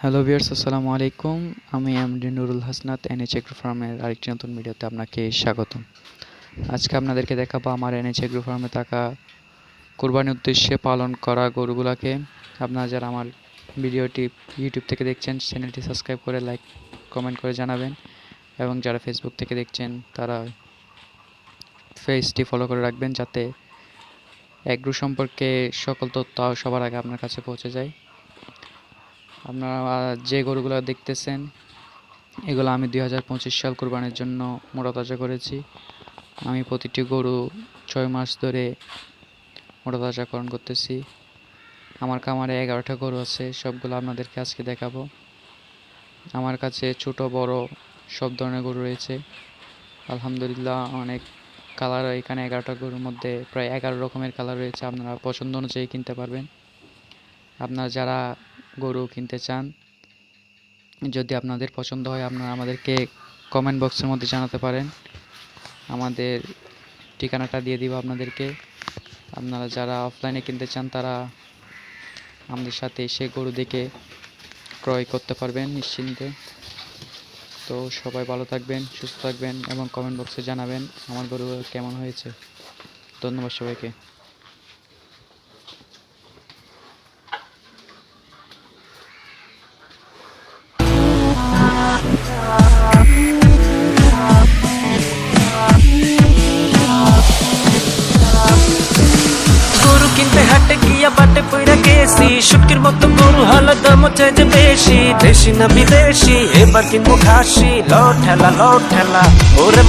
Hello viewers, আসসালামু আলাইকুম। আমি MD Nurul Hasnat, NH agro ফার্মের আরেকটি নতুন ভিডিওতে আপনাকে স্বাগতম। আজকে আপনাদেরকে দেখাবো আমার এনএচ এগ্রো ফার্মে থাকা কুরবানির উদ্দেশ্যে পালন করা গরুগুলাকে। আপনারা যারা আমার ভিডিওটি ইউটিউব থেকে দেখছেন, চ্যানেলটি সাবস্ক্রাইব করে লাইক কমেন্ট করে জানাবেন, এবং যারা ফেসবুক থেকে দেখছেন তারা পেজটি ফলো করে রাখবেন, যাতে এগ্রো সম্পর্কে সকল তথ্য সবার আগে আপনার কাছে পৌঁছে যায়। আপনারা যে গরুগুলো দেখতেছেন, এগুলো আমি 2025 সাল কুরবানির জন্য মোটাতাজা করেছি। আমি প্রতিটি গরু 6 মাস ধরে মোটাতাজাকরণ করতেছি। আমার খামারে 11টা গরু আছে, সবগুলো আপনাদেরকে আজকে দেখাবো। আমার কাছে ছোট বড় সব ধরনের গরু রয়েছে। আলহামদুলিল্লাহ, অনেক কালার। এখানে 11টা গরুর মধ্যে প্রায় 11 রকমের কালার রয়েছে। আপনারা পছন্দ অনুযায়ী কিনতে পারবেন। আপনারা যারা গরু কিনতে চান, যদি আপনাদের পছন্দ হয়, আপনারা আমাদেরকে কমেন্ট বক্সের মধ্যে জানাতে পারেন। আমাদের ঠিকানাটা দিয়ে দিব আপনাদেরকে। আপনারা যারা অফলাইনে কিনতে চান, তারা আমাদের সাথে এসে গরু দেখে ক্রয় করতে পারবেন নিশ্চিন্তে। তো সবাই ভালো থাকবেন, সুস্থ থাকবেন, এবং কমেন্ট বক্সে জানাবেন আমার গরু কেমন হয়েছে। ধন্যবাদ সবাইকে। গরু কিনতে হাটে গিয়া বাটে পইরা গেছি, শুটকির মতো গরু হলো দাম চাই যে বেশি। দেশি না বিদেশি, এবার কিনবো খাসি। লো ঠেলা ওরে